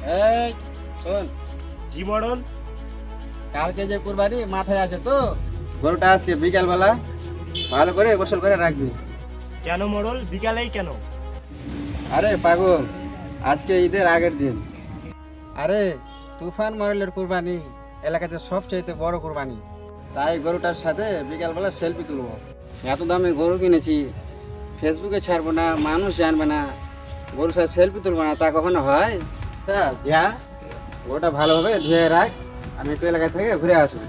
এই শোন, জি মডেল। কালকে যে কুরবানি মাথায় আছে তো, গরুটা আজকে বিকাল বেলা ভালো করে গোসল করে রাখবি। কেন মডেল, বিকালেই কেন? আরে পাগল, আজকে ঈদের আগের দিন। আরে তুফান মডেলের কুরবানি এলাকাতে সবচেয়ে বড় কুরবানি, তাই গরুটার সাথে বিকাল বেলা সেলফি তুলবো। এত দামে গরু কিনেছি, ফেসবুকে ছাড়বো না, মানুষ জানবে না, গরুর সাথে সেলফি তুলবো না, তা কখনো হয়? তা যা, গরুটা ভালোভাবে ধুয়ে রাখ, আমি একটু এলাকা থেকে ঘুরে আসবো।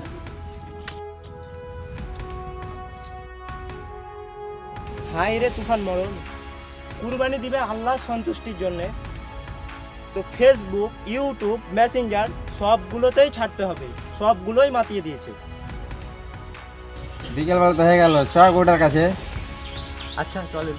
হাই রে তুফান মডেল, কুরবানি দিবে আল্লাহর সন্তুষ্টির জন্যে, তো ফেসবুক, ইউটিউব, মেসেঞ্জার সবগুলোতেই ছাড়তে হবে, সবগুলোই মাতিয়ে দিয়েছে। বিকেল বেলা তো হয়ে গেল, চ গরুটার কাছে। আচ্ছা চলেন।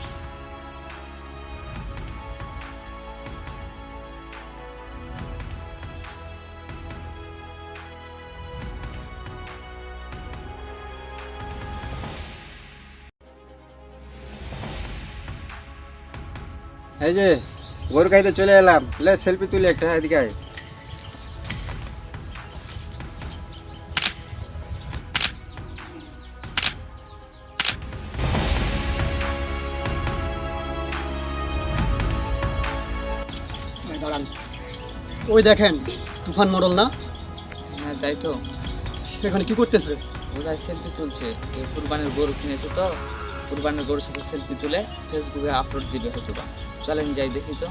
এই যে গরু খাইতে চলে এলাম, লে সেলফি তুলি একটা, এদিকে আয়। দাঁড়ান, ওই দেখেন তুফান মডেল না? হ্যাঁ তাই তো, এখানে কি করতেছে? ওরা সেলফি তুলছে। এই কুরবানির গরু কিনেছে তো, কুরবানির গরুর সাথে সেলফি তুলে ফেসবুকে আপলোড দিবে হয়তো বা। চলেন যাই দেখি তো।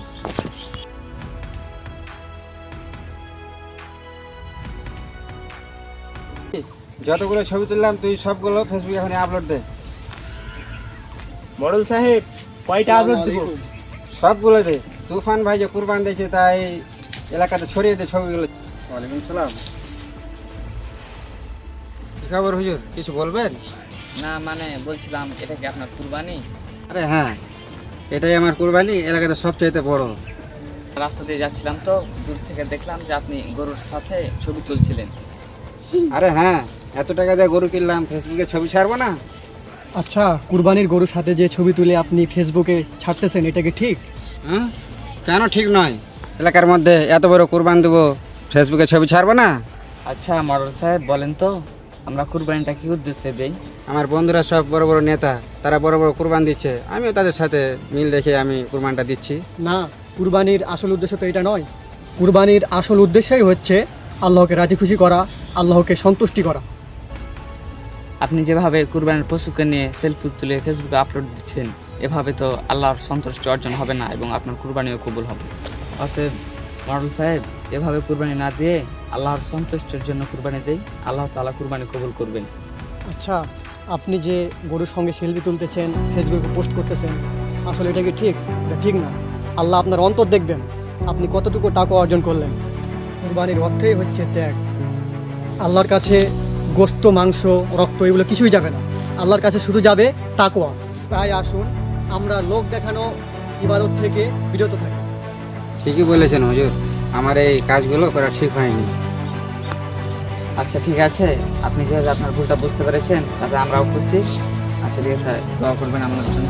যতগুলো ছবি তুললাম তুই সবগুলো ফেসবুকে এখন আপলোড দে। মডেল সাহেব, কয়টা আপলোড দিব? সবগুলো দে। তুফান ভাই যে কুরবান দিয়েছে তাই এলাকাতে ছড়িয়ে দে ছবিগুলো। ওয়ালাইকুম সালাম। কি খবর হুজুর, কিছু বলবেন? না মানে বলছিলাম, এটা কি আপনার কুরবানি? আরে হ্যাঁ, এটাই আমার কুরবানি, এলাকাতে সবচাইতে বড়। রাস্তা দিয়ে যাচ্ছিলাম তো, দূর থেকে দেখলাম যে আপনি গরুর সাথে ছবি তুলছিলেন। আরে হ্যাঁ, এত টাকা দিয়ে গরু কিনলাম, ফেসবুকে ছবি ছাড়বো না? আচ্ছা, কুরবানির গরুর সাথে যে ছবি তুলে আপনি ফেসবুকে ছাড়তেছেন, এটা কি ঠিক? হ্যাঁ, কেন ঠিক নয়? এলাকার মধ্যে এত বড় কুরবান দেবো, ফেসবুকে ছবি ছাড়বো না? আচ্ছা মডেল সাহেব বলেন তো, আমরা কুরবানিটা কি উদ্দেশ্যে দেই? আমার বন্ধুরা সব বড় বড় নেতা, তারা বড় বড় কুরবান দিচ্ছে, আমিও তাদের সাথে মিল রেখে আমি কুরবানটা দিচ্ছি। না, কুরবানির আসল উদ্দেশ্য তো এটা নয়। কুরবানির আসল উদ্দেশ্যই হচ্ছে আল্লাহকে রাজি খুশি করা, আল্লাহকে সন্তুষ্টি করা। আপনি যেভাবে কুরবানির পশুকে নিয়ে সেলফি তুলে ফেসবুকে আপলোড দিচ্ছেন, এভাবে তো আল্লাহর সন্তুষ্টি অর্জন হবে না এবং আপনার কুরবানিও কবুল হবে। অতএব মডেল সাহেব, এভাবে কুরবানি না দিয়ে আল্লাহর সন্তুষ্টির জন্য কুরবানি দেই, আল্লাহ তাআলা কুরবানি কবুল করবেন। আচ্ছা, আপনি যে গরুর সঙ্গে সেলফি তুলতেছেন, ফেসবুকে পোস্ট করতেছেন, আসলে এটা কি ঠিক? এটা ঠিক না। আল্লাহ আপনার অন্তর দেখবেন, আপনি কতটুকু টাকা অর্জন করলেন। কুরবানির অর্থই হচ্ছে ত্যাগ। আল্লাহর কাছে গোস্ত, মাংস, রক্ত এগুলো কিছুই যাবে না, আল্লাহর কাছে শুধু যাবে তাকওয়া। তাই আসুন আমরা লোক দেখানো ইবাদত থেকে বিরত থাকি। ঠিকই বলেছেন হুজুর, আমার এই কাজগুলো করা ঠিক হয়নি। আচ্ছা ঠিক আছে, আপনি যেভাবে আপনার ভুলটা বুঝতে পেরেছেন তাতে আমরাও খুশি। আচ্ছা ঠিক আছে, দোয়া করবেন আমাদের জন্য।